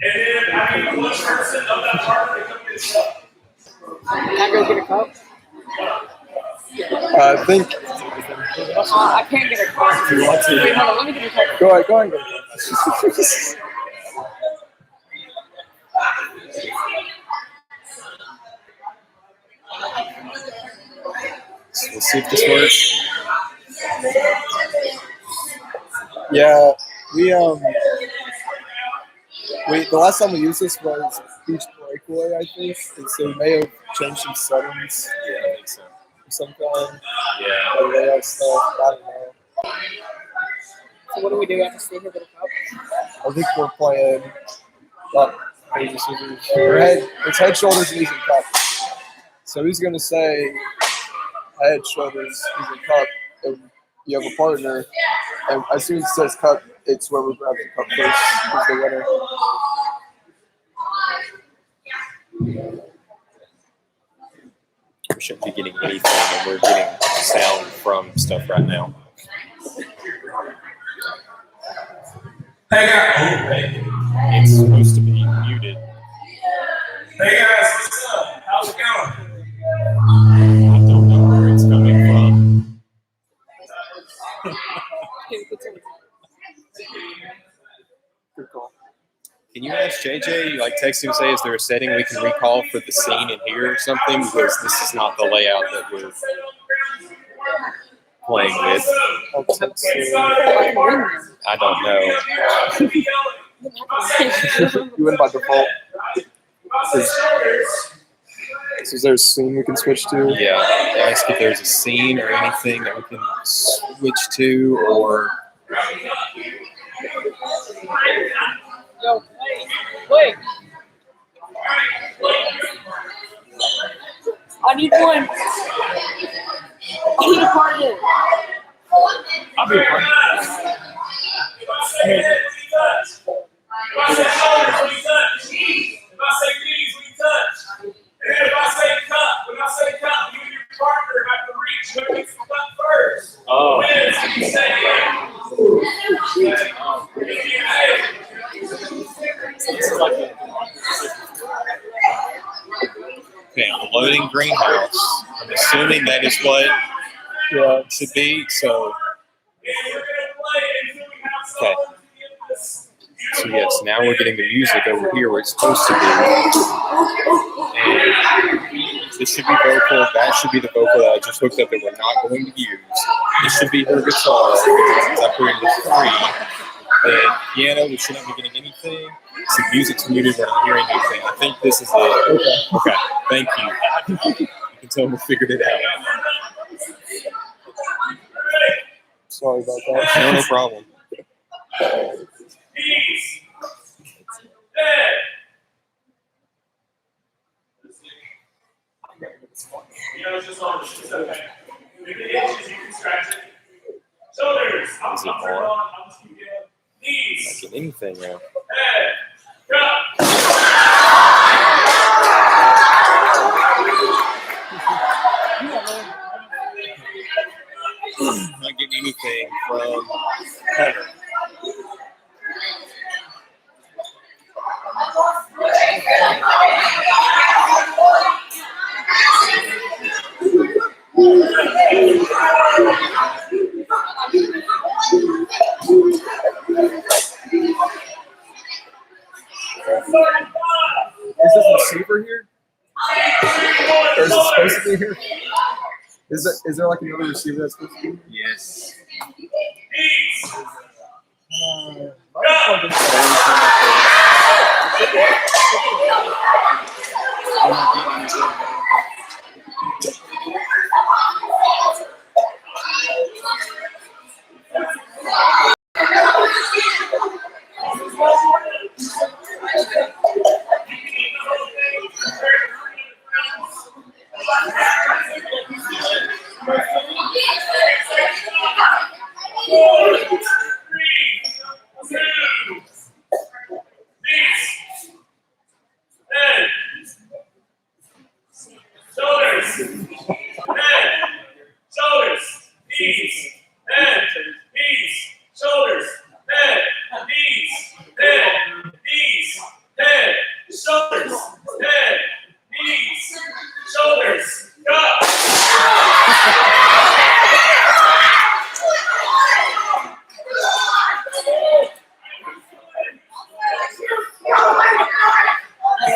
Can I go get a cup? I think. I can't get a cup. If you want to. Wait, hold on. Let me get a cup. Go ahead. Let's see if this works. Yeah, the last time we used this was Beach Breakaway, I think, and so we may have changed some settings. Yeah, I think so. Of some kind. Yeah. Or layout stuff. I don't know. So what do we do? I have to stay here with a cup? I think we're playing paper scissors. It's head, shoulders, knees, and cup. So he's gonna say head, shoulders, knees, and cup, and you have a partner. And as soon as it says cup, it's whoever grabs the cup first is the winner. We shouldn't be getting anything, and we're getting sound from stuff right now. Hey guys, It's supposed to be muted. hey guys, what's up? How's it going? I don't know where it's coming from. Good call. Can you ask JJ, like text him, say, is there a setting we can recall for the scene in here or something? Because this is not the layout that we're playing with. I don't know. You win by default. Is there a scene we can switch to? Yeah, ask if there's a scene or anything that we can switch to, or Yo, wait. I need one. I need a partner. I'll be a partner. If I say knees, we touch. And then if I say cup, when I say cup, you and your partner have to reach who gets the cup first. oh, Then you say okay, I'm loading greenhouse. I'm assuming that is what it should be. So, okay. So yes, now we're getting the music over here where it's supposed to be. And this should be vocal. That should be the vocal that I just hooked up that we're not going to use. This should be her guitar. Since I put it into 3. Then piano, we shouldn't be getting anything. So music's muted, we're not hearing anything. I think this is it. Okay. Thank you. You can tell we figured it out. Sorry about that. No problem. peace. Dead. You know, it's just on. It's okay. If it itches, you can scratch it. Shoulders. Is it I'll turn it more? on. I'll just keep it. Knees. Not getting anything now. Head. Drop. Not getting anything from Heather. Is this receiver here? Or is it supposed to be here? Is there like another receiver that's supposed to be here? Yes. Knees.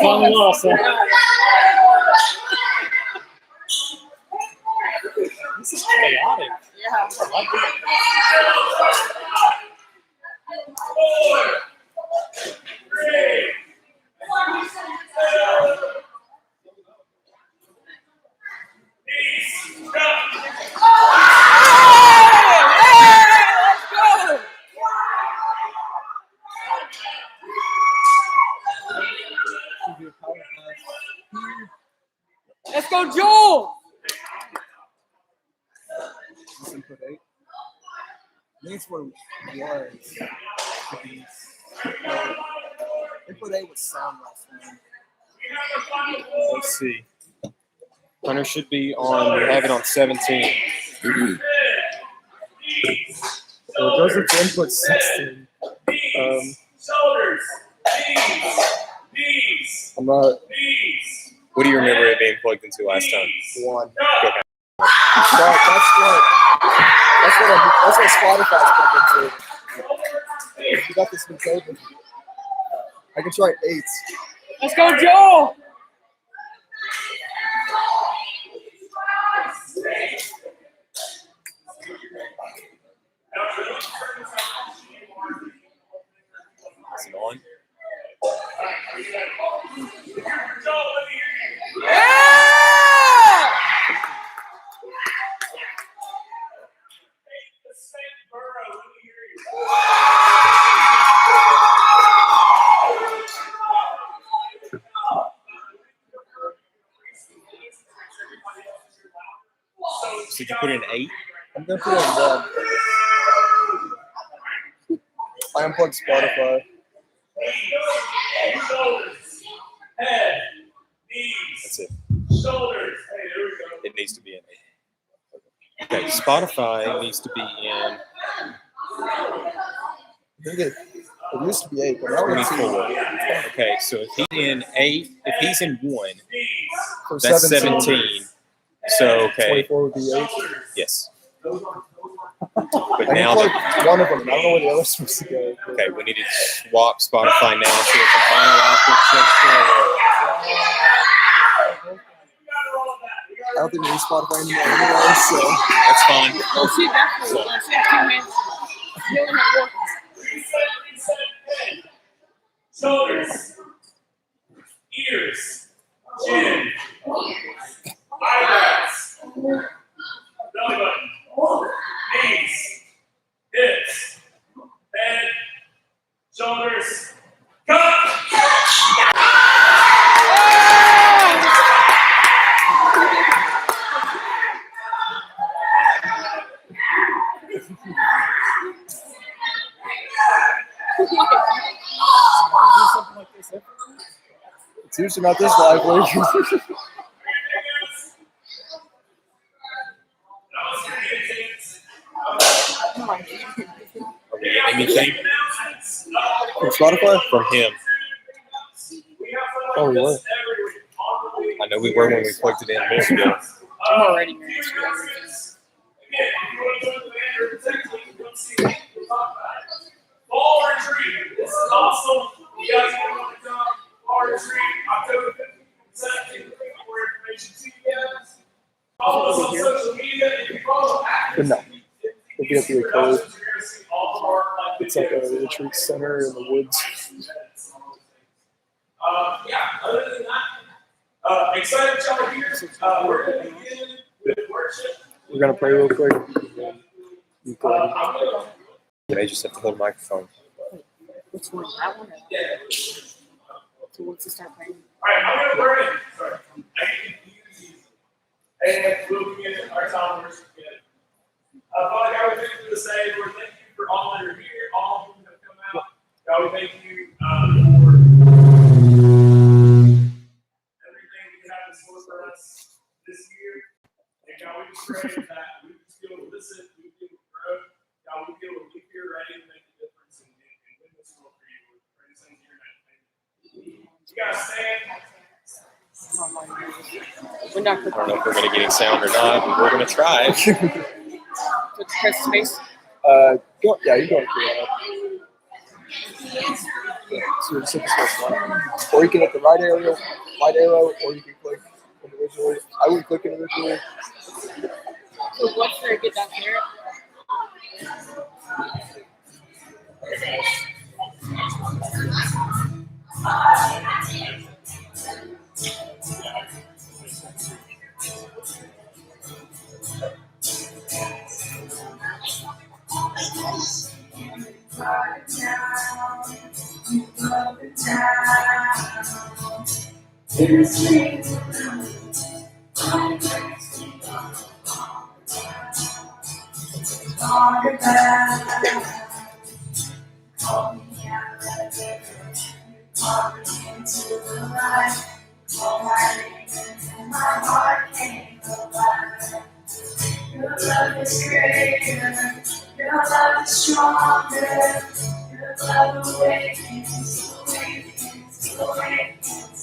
Fun loss, huh? This is chaotic. Yeah. Let's go, Joel! Input 8. I think it's what it was. Input 8 was sound last time. Let's see. Hunter should be on. We have it on 17. So it goes into input 16. Shoulders, knees, I'm not What do you remember it being plugged into last time? one. Okay. That's what Spotify's plugged into. If you got this new cable, I can try 8. Let's go, Joel! Is it on? Yeah! So did you put in 8? I'm gonna put it in 1. I unplugged Spotify. head, knees, That's it. shoulders. Hey, there we go. It needs to be in 8. Okay, Spotify needs to be in I think it used to be 8, but now we're 2. 24. Okay, so if he's in 8, if he's in 1, For that's 17. So, okay, 24 would be 8. yes. I But can now, plug one of them. I don't know where the other's supposed to go. okay, we need to swap Spotify now so it's a final output section. I don't think we use Spotify anymore anyway, so. That's fine. Oh, she definitely does. She had 2 minutes. Doing her work. Shoulders, ears, chin, eyebrows, belly button, knees, hips, head, shoulders, cut! It's usually not this lively. Are we getting anything From Spotify? from him? Oh, we were. I know we were when we plugged it in a minute ago. I'm already married. Fall retreat. This is awesome. You guys want to come? Fall retreat, October 15th, 17th. More information to you guys. Follow us on social media. If you follow But no. We'll be at the code. all of our It's like a retreat center in the woods. Yeah, other than that, excited that y'all are here. We're going to begin with worship. We're going to pray real quick. You play. I'm gonna I just have to hold the microphone. Which one? That one? So once you start playing. All right, I'm going to pray. Sorry. I can use these. And we'll begin our time of worship again. Father God, we thank you for this day. Lord, thank you for all that are here, all who have come out. God, we thank you for everything that you have in store for us this year. And God, we just pray that we just be able to listen, we be able to grow. God, we be able to leave here ready to make a difference and win this world for you. We pray this in your name. You guys stand. We're not I don't know if we're going to get any sound or not, but we're going to try. Put the press space. Yeah, you're going to create it. So to the simple one. Or you can hit the right arrow, or you can click individually. I would click individually. So what's for get down here? Your love is greater, your love is stronger, your love awakens, awakens, awakens.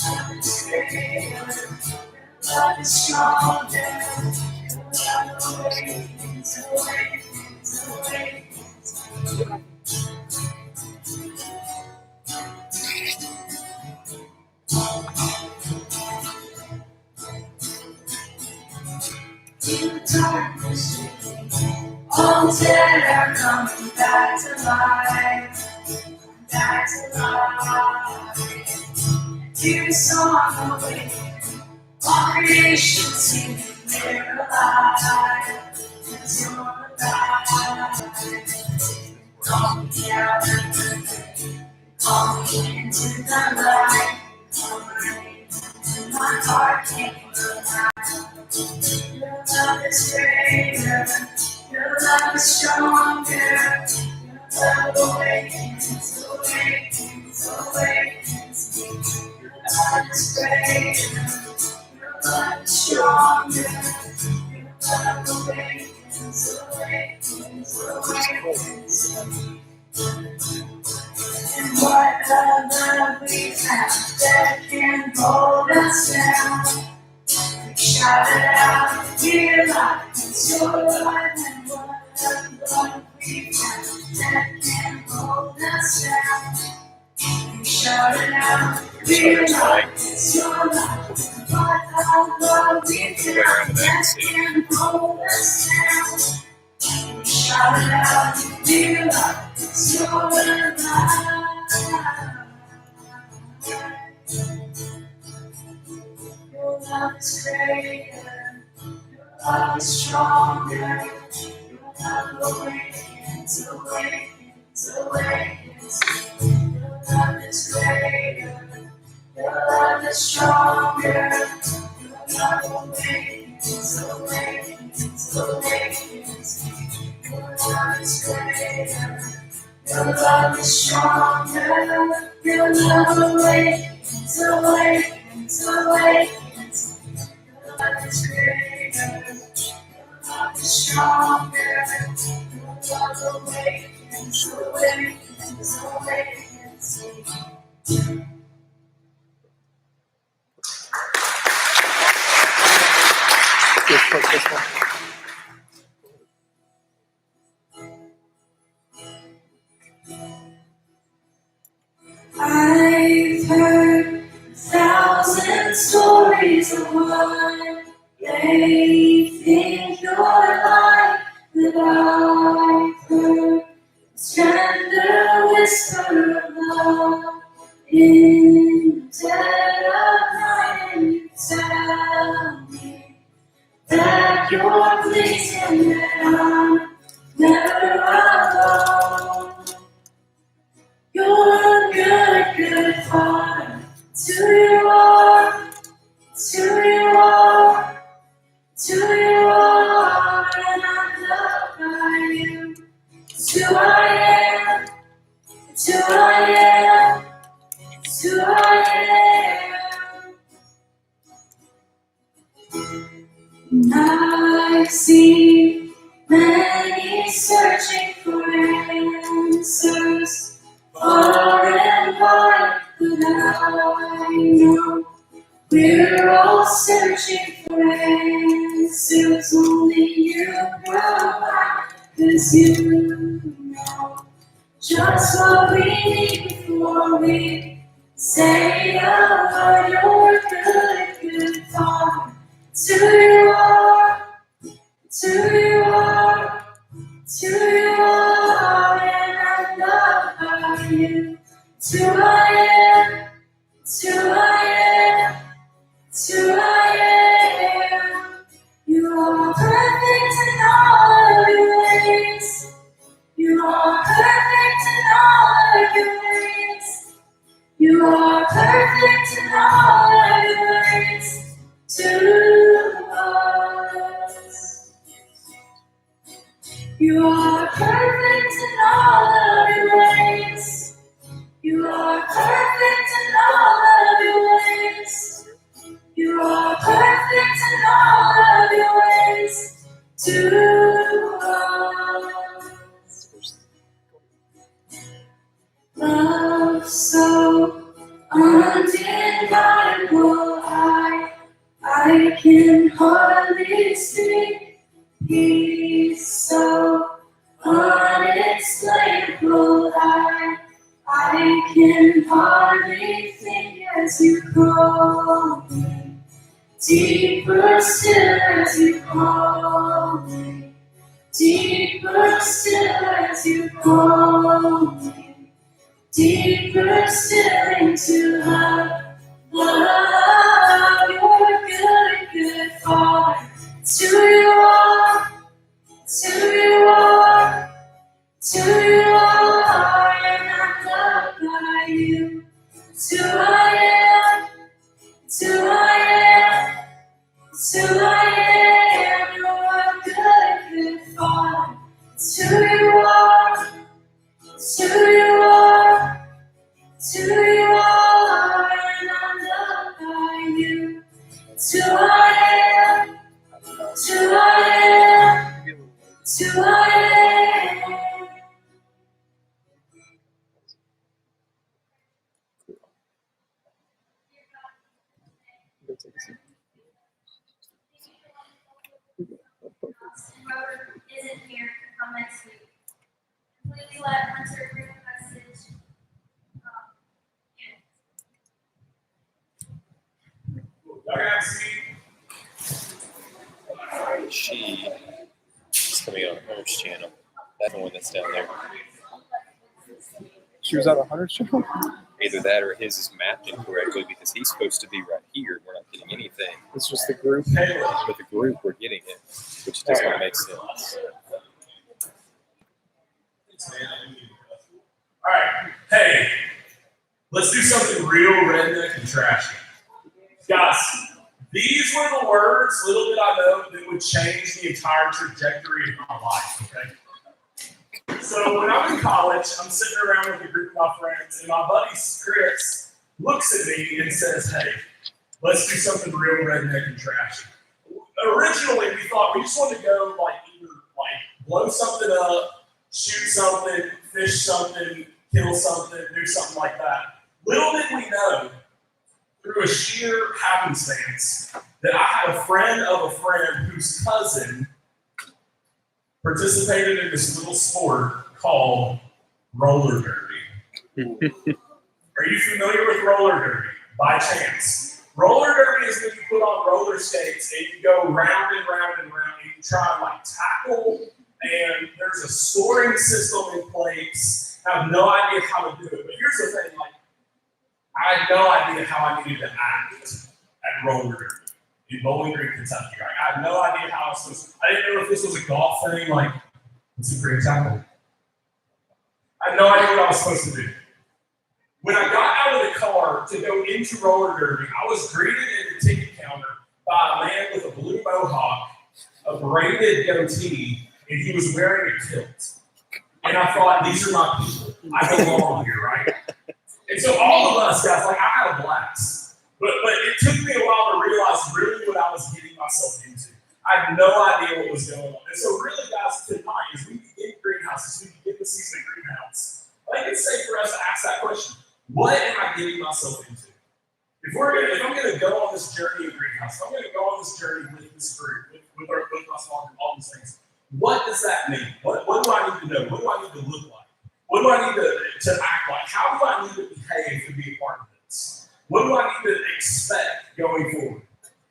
Your love is greater, your love is stronger, your love awakens, awakens, awakens. In darkness, all dead are coming back to life, back to life. Hear a song awaken, all creation singing, we're alive, 'cause you're alive. Call me out of the day, call me into the light, call me into my heart came alive. Your love is greater, your love is stronger, your love awakens, awakens, awakens. Your love is greater, your love is stronger, your love awakens, awakens, awakens. And what a love we have that can hold us down. Shout it out, dear life, it's your life, and what a love we have that can hold us down. Shout it out, dear life, it's your life, and what a love we have that can hold us down. Shout it out, dear life, it's your life. Your love is greater, your love is stronger, your love awakens, awakens, awakens. Your love is greater, your love is stronger, your love awakens, awakens, awakens. Your love is greater, your love is stronger, your love awakens, awakens, awakens. Your love is greater, your love is stronger, your love awakens, awakens, awakens. Just click this one. I've heard 1,000 stories of what they think you're like, but I've heard the tender whisper of love in the dead of night, and you tell me that you're pleased and that I'm never alone. You're a good, good father. It's who you are. It's who you are. It's who you are. And I'm loved by you. It's who I am. It's who I am. It's who I am. And I've seen many searching for answers. Far and wide, but I know we're all searching for answers. Only you provide, 'cause you know just what we need before we say a word. You're good, good Father. To you are, to you are, to you are, and I'm loved by you. To I am, to I am, to I am. You are perfect in all of your ways. You are perfect in all of your ways. You are perfect in all of your ways to us. You are perfect in all of your ways. You are perfect in all of your ways. You are perfect in all of your ways to us. Love so undeniable, I can hardly speak. Peace so unexplainable, I can hardly think as you call me. Deeper still as you call me. Deeper still as you call me. Deeper still into love. Love, you're good, good Father. To you are, to you are, to you are, and I'm loved by you. To I am, to I am, to I am, you're good, good Father. To you are, to you are, to you are, and I'm loved by you. To I am, to I am, to I am. Go take a seat. Robert isn't here to come next week. Please let Hunter bring a message. Y'all got to see. She is coming on Hunter's channel. That's the one that's down there. She was at a 100 show? Either that or his is mapped incorrectly because he's supposed to be right here. We're not getting anything. It's just the group. But the group, we're getting it, which does not make sense. All right, hey, let's do something real redneck and trashy. Guys, these were the words, little did I know, that would change the entire trajectory of my life, okay? So when I'm in college, I'm sitting around with a group of my friends, and my buddy Chris looks at me and says, hey, let's do something real redneck and trashy. Originally, we thought we just wanted to go either blow something up, shoot something, fish something, kill something, do something like that. Little did we know, through a sheer happenstance, that I had a friend of a friend whose cousin participated in this little sport called roller derby. Are you familiar with roller derby by chance? Roller derby is when you put on roller skates and you go round and round and round and you try and tackle, and there's a scoring system in place. I have no idea how to do it, but here's the thing, I had no idea how I needed to act at roller derby in Bowling Green, Kentucky. Right? I had no idea how I was supposed to. I didn't know if this was a golf thing, it's a great tackle. I had no idea what I was supposed to do. When I got out of the car to go into roller derby, I was greeted at the ticket counter by a man with a blue mohawk, a braided goatee, and he was wearing a kilt. And I thought, these are my people. I belong here, right? And so all of us guys, I had a blast. But it took me a while to realize really what I was getting myself into. I had no idea what was going on. And so really, guys, tonight, as we begin greenhouses, we begin the season of greenhouse, I think it's safe for us to ask that question. What am I getting myself into? If I'm gonna go on this journey of greenhouse, if I'm gonna go on this journey with this group, with my small group, all these things, what does that mean? What do I need to know? What do I need to look like? What do I need to act like? How do I need to behave to be a part of this? What do I need to expect going forward?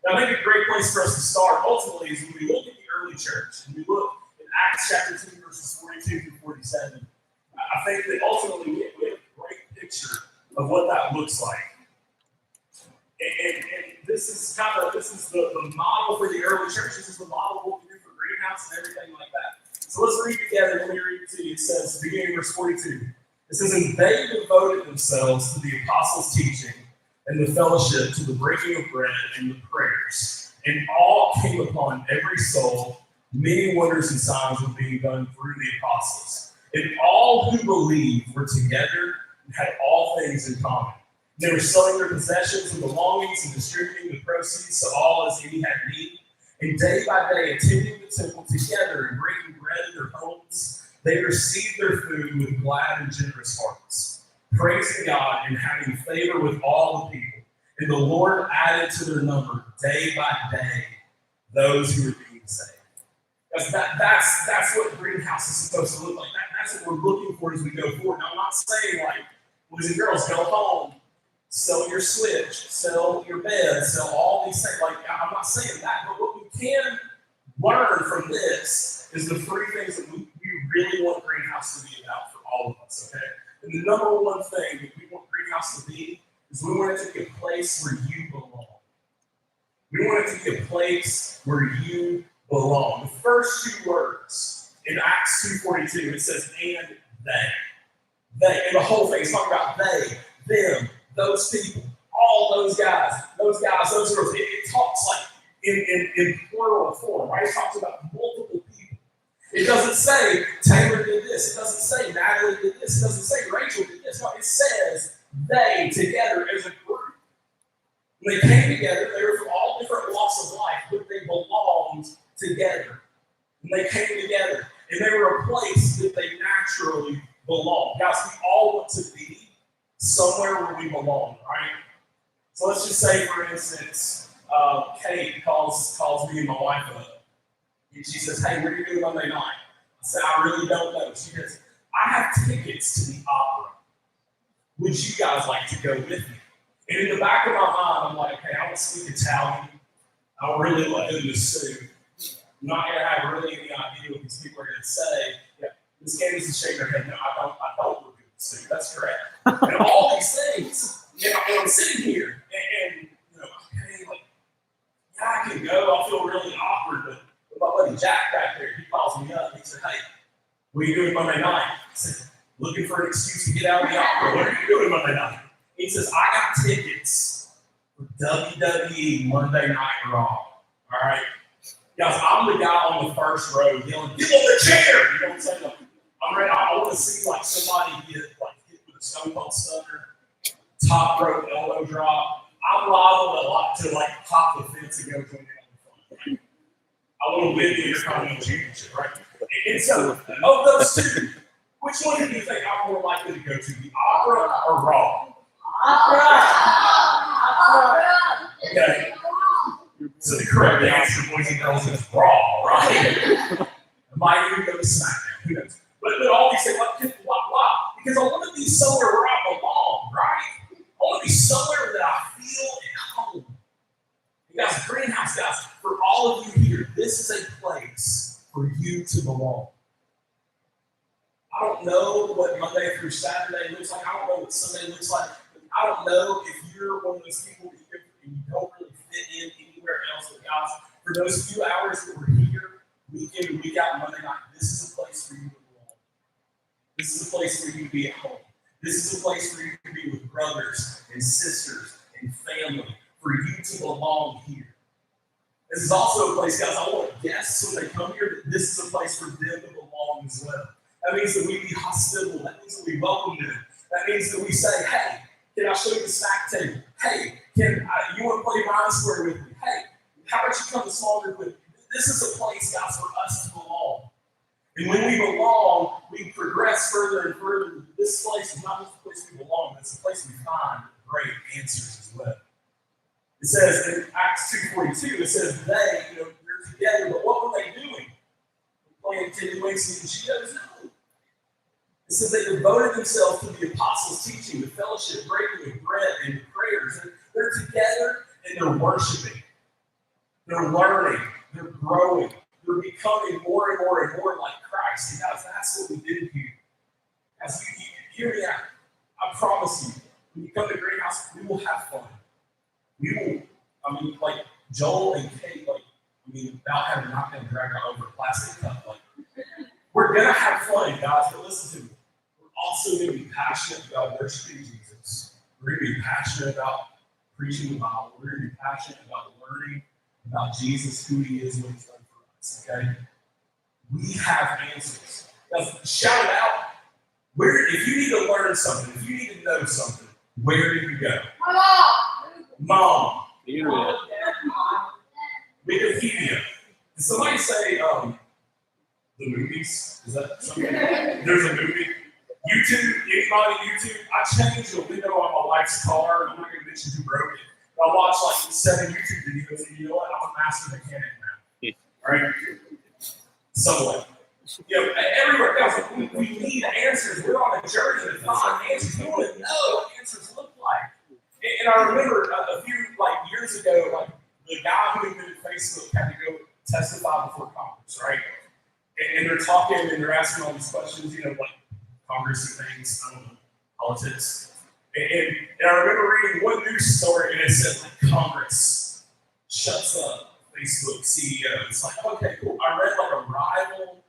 Now, I think a great place for us to start ultimately is when we look at the early church and we look in Acts chapter 2, verses 42 through 47. I think that ultimately we have a great picture of what that looks like. And this is the model for the early church. This is the model of what we do for Greenhouse and everything like that. So let's read together. Let me read it to you. It says, beginning verse 42. It says, and they devoted themselves to the apostles' teaching and the fellowship, to the breaking of bread and the prayers. And all came upon every soul. Many wonders and signs were being done through the apostles. And all who believed were together and had all things in common. They were selling their possessions and belongings and distributing the proceeds to all as any had need. And day by day, attending the temple together and breaking bread in their homes, they received their food with glad and generous hearts, praising God and having favor with all the people. And the Lord added to their number day by day those who were being saved. That's what Greenhouse is supposed to look like. That's what we're looking for as we go forward. Now, I'm not saying like, boys and girls, go home, sell your switch, sell your bed, sell all these things. Like, I'm not saying that, but what we can learn from this is the three things that we really want Greenhouse to be about for all of us, okay? And the number one thing that we want Greenhouse to be is we want it to be a place where you belong. We want it to be a place where you belong. The first two words in Acts 2:42, it says, and they. They, and the whole thing is talking about they, them, those people, all those guys, those girls. It talks like in plural form, right? It talks about multiple people. It doesn't say Taylor did this. It doesn't say Natalie did this. It doesn't say Rachel did this. No, it says they together as a group. When they came together, they were from all different walks of life, but they belonged together. And they came together, and they were a place that they naturally belong. Guys, we all want to be somewhere where we belong, right? So let's just say, for instance, Kate calls me and my wife up, and she says, hey, what are you doing Monday night? I said, I really don't know. She goes, I have tickets to the opera. Would you guys like to go with me? And in the back of my mind, I'm like, okay, I don't speak Italian. I don't really want them to sue. I'm not going to have really any idea what these people are going to say. Yeah, Ms. Candace is shaking her head. No, I don't look at the sue. That's correct. And all these things, and I'm sitting here, and okay, like, yeah, I can go. I'll feel really awkward, but my buddy Jack back there, he calls me up. He said, hey, what are you doing Monday night? I said, looking for an excuse to get out of the opera. What are you doing Monday night? He says, I got tickets for WWE Monday Night Raw. All right? Guys, I'm the guy on the first row yelling, give him the chair! You know what I'm saying? Like, I'm ready. I want to see like somebody get hit with a Stone Cold Stunner, top rope elbow drop. I'm liable a lot to like pop the fence and go join the fun. I want to win the Intercontinental Championship, right? And so, of those two, which one do you think I'm more likely to go to, the opera or Raw? Opera. Okay. So the correct answer, boys and girls, is Raw, right? Might even go to SmackDown. Who knows? But all these things, like, why? Because I want to be somewhere where I belong, right? I want to be somewhere that I feel at home. You guys, Greenhouse, guys, for all of you here, this is a place for you to belong. I don't know what Monday through Saturday looks like. I don't know what Sunday looks like. I don't know if you're one of those people that you don't really fit in anywhere else. But guys, for those few hours that we're here, week in and week out, Monday night, this is a place for you to belong. This is a place for you to be at home. This is a place for you to be with brothers and sisters and family, for you to belong here. This is also a place, guys, I want guests when they come here, that this is a place for them to belong as well. That means that we be hospitable. That means that we welcome them. That means that we say, hey, can I show you the snack table? Hey, you want to play Ryan Square with me? Hey, how about you come to small group with me? This is a place, guys, for us to belong. And when we belong, we progress further and further. This place is not just a place we belong, but it's a place we find great answers as well. It says in Acts 2:42, it says they're together, but what were they doing? Playing Teddy Winks and Cheetos? No. It says they devoted themselves to the apostles' teaching, the fellowship, breaking of bread, and the prayers. And they're together and they're worshiping. They're learning. They're growing. They're becoming more and more and more like Christ. And guys, that's what we do here. As you hear me out, I promise you, when you come to Greenhouse, we will have fun. We will, like Joel and Kate, without having not been dragged out over a plastic cup, we're gonna have fun, guys, but listen to me. We're also gonna be passionate about worshiping Jesus. We're gonna be passionate about preaching the Bible. We're gonna be passionate about learning about Jesus, who he is, what he's done for us, okay? We have answers. Now, shout it out. If you need to learn something, if you need to know something, where do you go? Mom. The internet. Wikipedia. Did somebody say the movies? Is that something? There's a movie. YouTube, anybody YouTube? I changed the window on my wife's car. I'm not going to mention who broke it. I watched like 7 YouTube videos, and you know what? I'm a master mechanic now. All right? Somewhat. Everywhere else, we need answers. We're on a journey to find answers. We want to know what answers look like. And I remember a few years ago, the guy who invented Facebook had to go testify before Congress, right? And they're talking and they're asking all these questions, Congress and things, I don't know, politics. And I remember reading one news story and it said, Congress shuts up Facebook CEO. It's like, okay, cool. I read a rival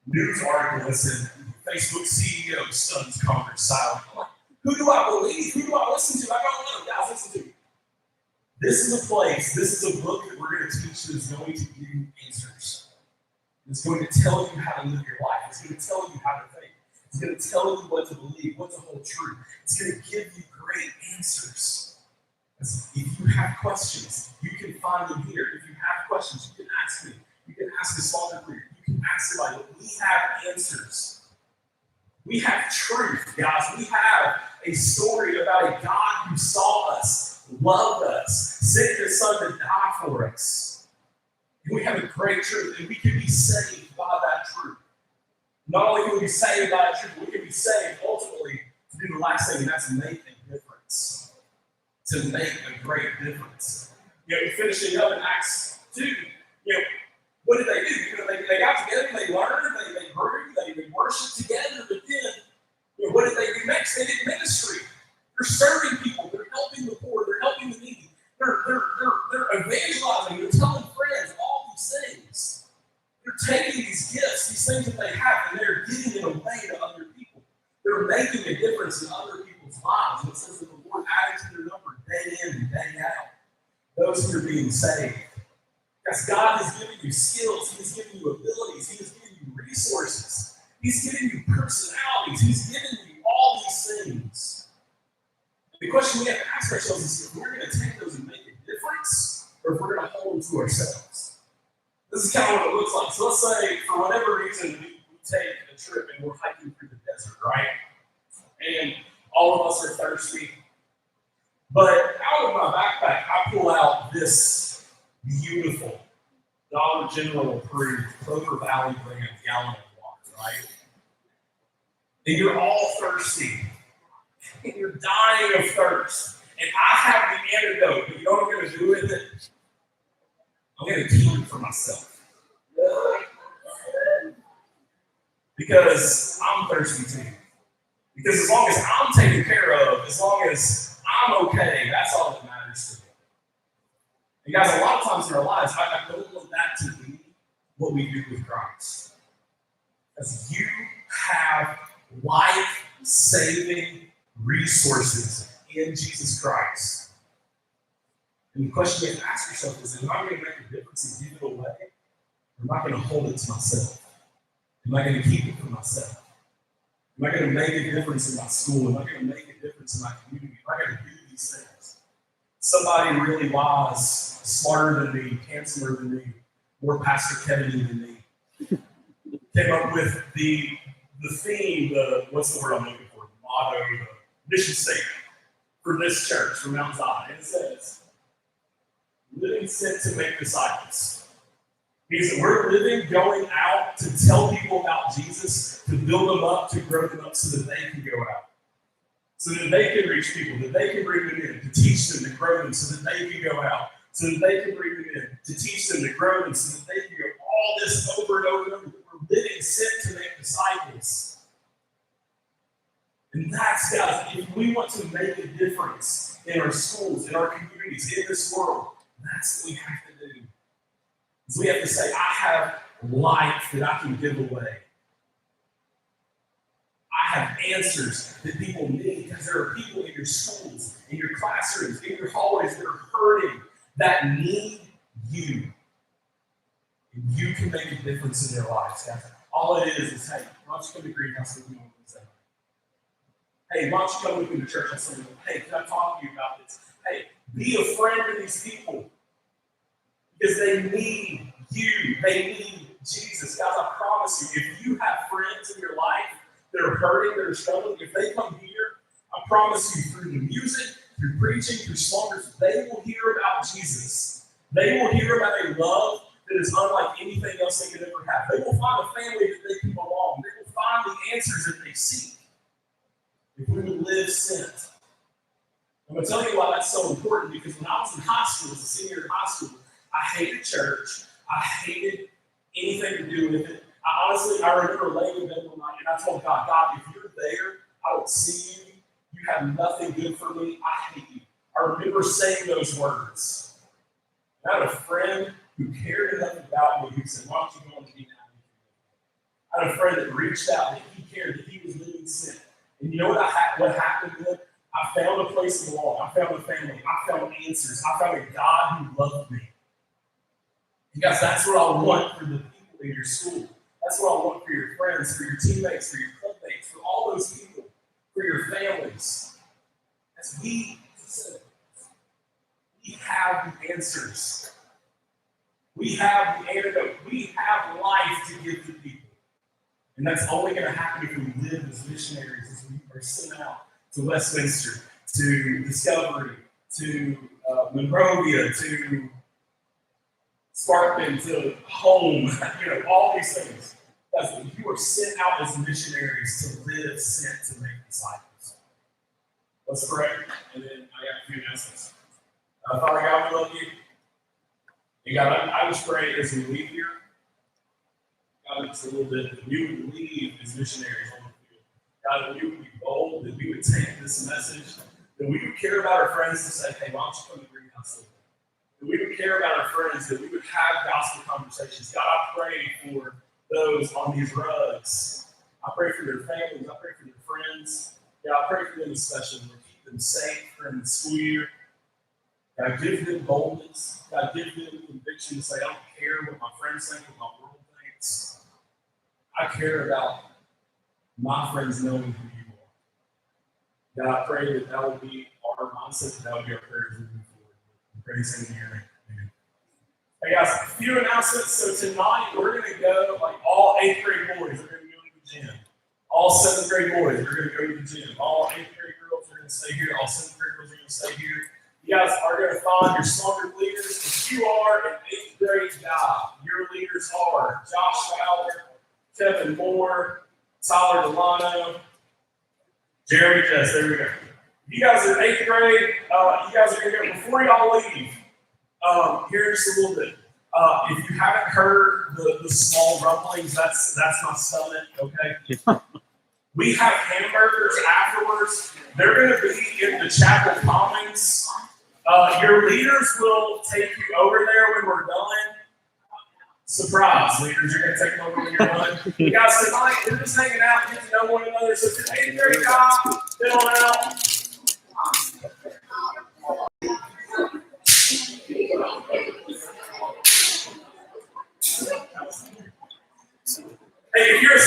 news article that said Facebook CEO stuns Congress silent. I'm like, who do I believe? Who do I listen to? I don't know. Guys, listen to me. This is a place, this is a book that we're going to teach that is going to give you answers. It's going to tell you how to live your life. It's going to tell you how to think. It's going to tell you what to believe, what to hold true. It's going to give you great answers. If you have questions, you can find them here. If you have questions, you can ask me. You can ask a small group. You can ask somebody. We have answers. We have truth, guys. We have a story about a God who saw us, loved us, sent his son to die for us. And we have a great truth, and we can be saved by that truth. Not only can we be saved by that truth, but we can be saved ultimately to do the last thing, and that's make a difference. To make a great difference. Finishing up in Acts 2, what did they do? They got together, they learned, they grew, they worshiped together, but then, what did they do next? They did ministry. They're serving people, they're helping the poor, they're helping the needy, they're evangelizing, they're telling friends all these things. They're taking these gifts, these things that they have, and they're giving it away to other people. They're making a difference in other people's lives. And it says that the Lord added to their number day in and day out those who are being saved. Because God has given you skills, He has given you abilities, He has given you resources, He's given you personalities, He's given you all these things. The question we have to ask ourselves is if we're going to take those and make a difference, or if we're going to hold them to ourselves. This is kind of what it looks like. So let's say, for whatever reason, we take a trip and we're hiking through the desert, right? And all of us are thirsty. But out of my backpack, I pull out this beautiful Dollar General approved Clover Valley brand gallon of water, right? And you're all thirsty. And you're dying of thirst. And I have the antidote, but you know what I'm going to do with it? I'm going to keep it for myself. Because I'm thirsty too. Because as long as I'm taken care of, as long as I'm okay, that's all that matters to me. And guys, a lot of times in our lives, I don't want that to be what we do with Christ. Because you have life-saving resources in Jesus Christ. And the question you have to ask yourself is, am I going to make a difference and give it away? Or am I going to hold it to myself? Am I going to keep it for myself? Am I going to make a difference in my school? Am I going to make a difference in my community? Am I going to do these things? Somebody really wise, smarter than me, handsomer than me, more Pastor Kennedy than me, came up with the theme, what's the word I'm looking for? The motto, the mission statement for this church, for Mount Zion. And it says, living sent to make disciples. Because we're living, going out to tell people about Jesus, to build them up, to grow them up so that they can go out. So that they can reach people, that they can bring them in, to teach them, to grow them so that they can go out. So that they can bring them in, to teach them, to grow them so that they can go all this over and over and over. We're living sent to make disciples. And that's, guys, if we want to make a difference in our schools, in our communities, in this world, that's what we have to do. So we have to say, I have life that I can give away. I have answers that people need because there are people in your schools, in your classrooms, in your hallways that are hurting, that need you. And you can make a difference in their lives, guys. All it is, hey, why don't you come to Greenhouse with me on Wednesday? Hey, why don't you come with me to church on Sunday? Hey, can I talk to you about this? Hey, be a friend to these people because they need you. They need Jesus. Guys, I promise you, if you have friends in your life that are hurting, that are struggling, if they come here, I promise you, through the music, through preaching, through songs, they will hear about Jesus. They will hear about a love that is unlike anything else they could ever have. They will find a family that they can belong. They will find the answers that they seek. If we would live sent. I'm going to tell you why that's so important, because when I was in high school, as a senior in high school, I hated church. I hated anything to do with it. I remember laying in bed one night and I told God, God, if you're there, I don't see you. You have nothing good for me. I hate you. I remember saying those words. And I had a friend who cared enough about me who said, why don't you go on to be now? I had a friend that reached out, that he cared, that he was living sin. And you know what happened then? I found a place to belong. I found a family. I found answers. I found a God who loved me. You guys, that's what I want for the people in your school. That's what I want for your friends, for your teammates, for your clubmates, for all those people, for your families. As we have the answers. We have the antidote. We have life to give to people. And that's only going to happen if we live as missionaries, as we are sent out to Westminster, to Discovery, to Monrovia, to Sparkman, to home, all these things. You are sent out as missionaries to live, sent to make disciples. Let's pray, and then I got a few announcements. Father God, we love you. And God, I just pray as we leave here, God, just a little bit, that we would leave as missionaries on the field. God, that we would be bold, that we would take this message, that we would care about our friends and say, hey, why don't you come to Greenhouse? That we would care about our friends, that we would have gospel conversations. God, I pray for those on these rugs. I pray for their families. I pray for their friends. God, I pray for them especially. Lord, keep them safe during the school year. God, give them boldness. God, give them conviction to say, I don't care what my friends think, what my world thinks. I care about my friends knowing who you are. God, I pray that that will be our mindset, that would be our prayers moving forward. We pray this in your name. Amen. Hey guys, a few announcements. So tonight we're going to go, like all 8th grade boys are going to go to the gym. All 7th grade boys are going to go to the gym. All 8th grade girls are going to stay here. All 7th grade girls are going to stay here. You guys are going to find your smaller leaders. If you are an 8th grade guy, your leaders are Josh Fowler, Kevin Moore, Tyler Delano, Jeremy Jess. There we go. You guys are 8th grade. You guys are going to go, before y'all leave, here's a little bit. If you haven't heard the small rumblings, that's my stomach, okay? We have hamburgers afterwards. They're going to be in the chapel commons. Your leaders will take you over there when we're done. Surprise, leaders, you're going to take them over when you're done. You guys, tonight, we're just hanging out, getting to know one another. So if you're 8th grade guy, fill out. Hey, if you're a